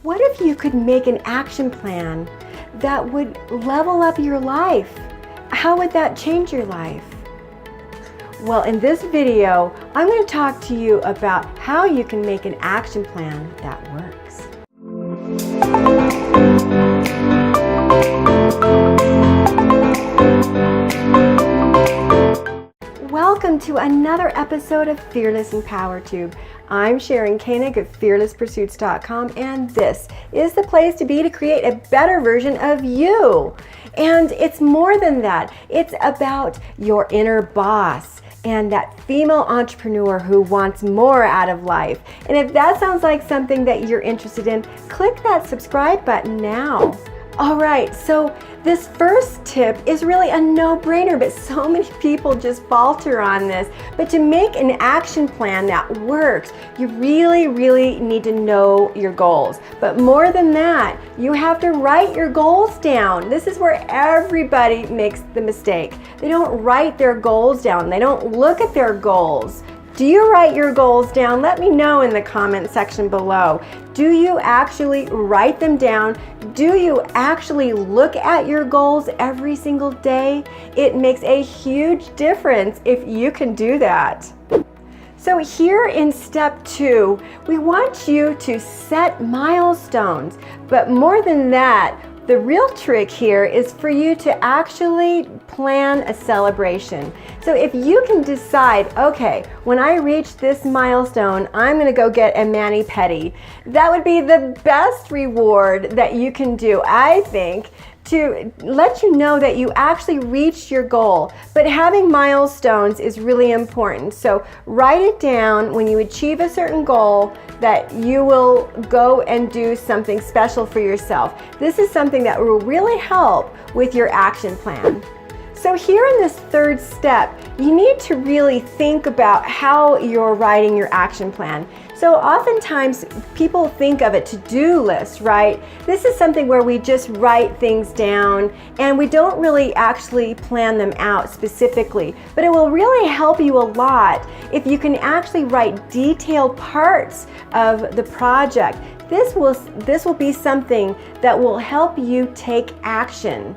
What if you could make an action plan that would level up your life? How would that change your life? Well, in this video, I'm going to talk to you about how you can make an action plan that works. Welcome to another episode of Fearless and Power Tube. I'm Sharon Koenig of fearlesspursuits.com, and this is the place to be to create a better version of you. And it's more than that. It's about your inner boss and that female entrepreneur who wants more out of life. And if that sounds like something that you're interested in, click that subscribe button now. All right, so this first tip is really a no-brainer, but so many people just falter on this. But to make an action plan that works, you really need to know your goals. But more than that, you have to write your goals down. This is where everybody makes the mistake. They don't write their goals down. They don't look at their goals. Do you write your goals down? Let me know in the comment section below. Do you actually write them down? Do you actually look at your goals every single day? It makes a huge difference if you can do that. So here in step 2, we want you to set milestones. But more than that, the real trick here is for you to actually plan a celebration. So if you can decide, okay, when I reach this milestone, I'm going to go get a mani-pedi. That would be the best reward that you can do, I think, to let you know that you actually reached your goal. But having milestones is really important. So write it down when you achieve a certain goal that you will go and do something special for yourself. This is something that will really help with your action plan. So here in this third step, you need to really think about how you're writing your action plan. So oftentimes people think of a to-do list, right? This is something where we just write things down and we don't really actually plan them out specifically. But it will really help you a lot if you can actually write detailed parts of the project. This will be something that will help you take action.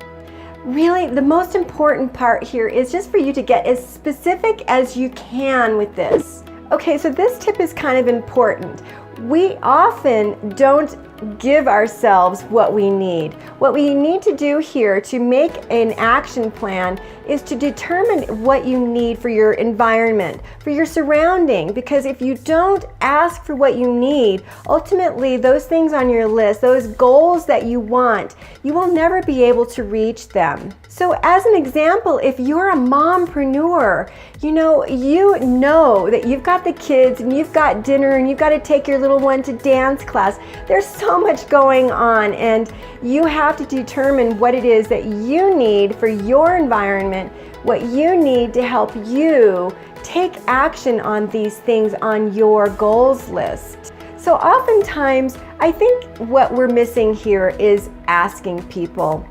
Really, the most important part here is just for you to get as specific as you can with this. Okay, so this tip is kind of important. We often don't give ourselves what we need. What we need to do here to make an action plan is to determine what you need for your environment, for your surrounding, because if you don't ask for what you need, ultimately those things on your list, those goals that you want, you will never be able to reach them. So as an example, if you're a mompreneur, you know that you've got the kids and you've got dinner and you've got to take your little one to dance class. There's so much going on, and you have to determine what it is that you need for your environment, what you need to help you take action on these things on your goals list. So oftentimes, I think what we're missing here is asking people.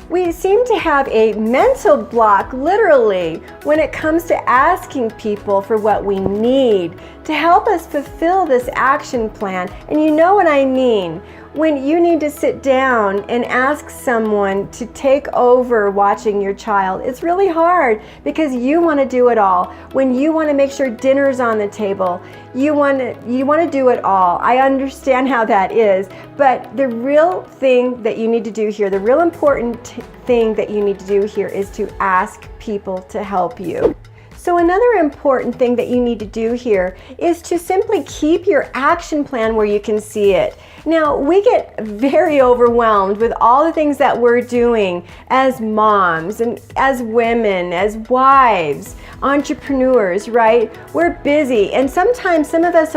We seem to have a mental block, literally, when it comes to asking people for what we need to help us fulfill this action plan. And you know what I mean. When you need to sit down and ask someone to take over watching your child, it's really hard because you want to do it all. When you want to make sure dinner's on the table, you want to do it all. I understand how that is, but the real thing that you need to do here, the real important thing that you need to do here is to ask people to help you. So another important thing that you need to do here is to simply keep your action plan where you can see it. Now, we get very overwhelmed with all the things that we're doing as moms and as women, as wives, entrepreneurs, right? We're busy, and sometimes some of us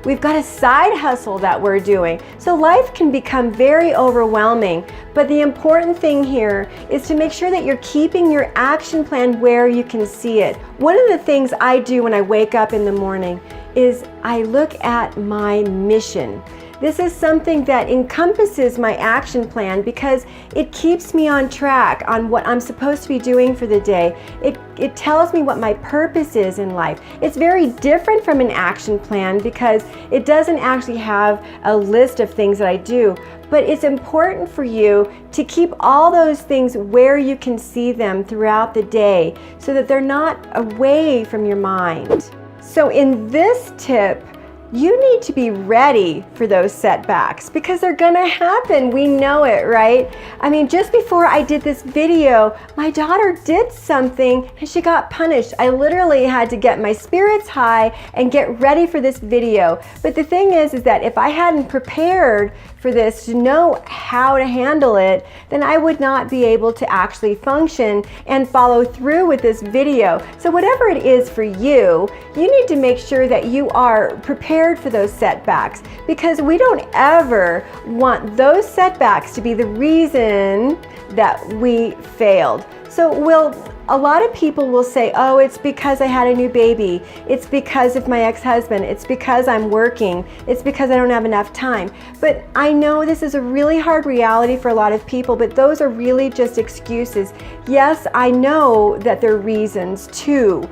we've got a side hustle that we're doing. So life can become very overwhelming. But the important thing here is to make sure that you're keeping your action plan where you can see it. One of the things I do when I wake up in the morning is I look at my mission. This is something that encompasses my action plan because it keeps me on track on what I'm supposed to be doing for the day. It tells me what my purpose is in life. It's very different from an action plan because it doesn't actually have a list of things that I do, but it's important for you to keep all those things where you can see them throughout the day so that they're not away from your mind. So in this tip, you need to be ready for those setbacks because they're gonna happen. We know it, right? I mean, just before I did this video, my daughter did something and she got punished. I literally had to get my spirits high and get ready for this video. But the thing is that if I hadn't prepared for this to know how to handle it, then I would not be able to actually function and follow through with this video. So whatever it is for you, you need to make sure that you are prepared for those setbacks because we don't ever want those setbacks to be the reason that we failed. So a lot of people will say, oh, it's because I had a new baby. It's because of my ex-husband. It's because I'm working. It's because I don't have enough time. But I know this is a really hard reality for a lot of people, but those are really just excuses. Yes, I know that there are reasons too.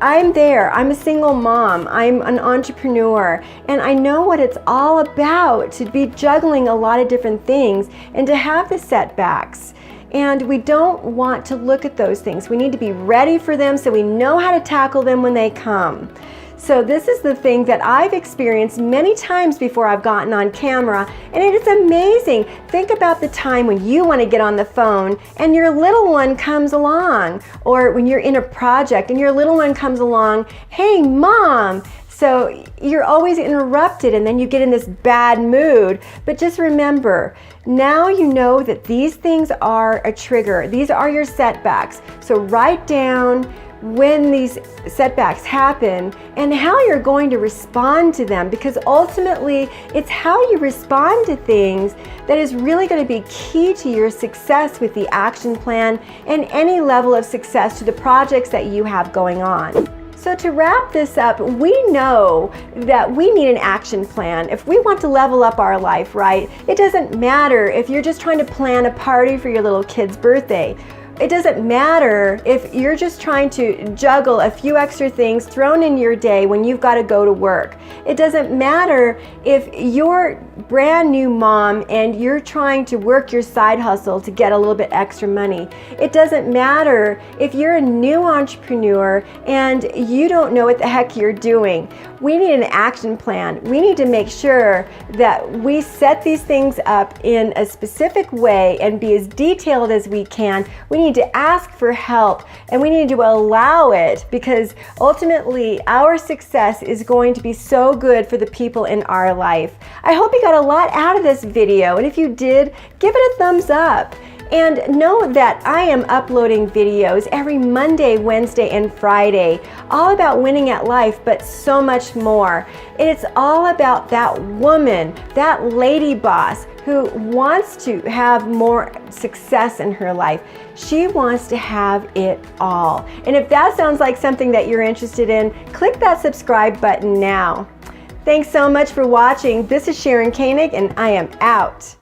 I'm there. I'm a single mom. I'm an entrepreneur, and I know what it's all about to be juggling a lot of different things and to have the setbacks. And we don't want to look at those things. We need to be ready for them so we know how to tackle them when they come. So this is the thing that I've experienced many times before I've gotten on camera, and it is amazing. Think about the time when you want to get on the phone and your little one comes along, or when you're in a project and your little one comes along, hey mom. So you're always interrupted and then you get in this bad mood. But just remember, now you know that these things are a trigger. These are your setbacks. So write down when these setbacks happen and how you're going to respond to them, because ultimately it's how you respond to things that is really going to be key to your success with the action plan and any level of success to the projects that you have going on. So to wrap this up, we know that we need an action plan. If we want to level up our life, right? It doesn't matter if you're just trying to plan a party for your little kid's birthday. It doesn't matter if you're just trying to juggle a few extra things thrown in your day when you've got to go to work. It doesn't matter if you're brand new mom and you're trying to work your side hustle to get a little bit extra money. It doesn't matter if you're a new entrepreneur and you don't know what the heck you're doing. We need an action plan. We need to make sure that we set these things up in a specific way and be as detailed as we can. We need to ask for help and we need to allow it, because ultimately our success is going to be so good for the people in our life. I hope you got a lot out of this video, and if you did, give it a thumbs up. And know that I am uploading videos every Monday, Wednesday, and Friday, all about winning at life, but so much more. It's all about that woman, that lady boss who wants to have more success in her life. She wants to have it all. And if that sounds like something that you're interested in, click that subscribe button now. Thanks so much for watching. This is Sharon Koenig, and I am out.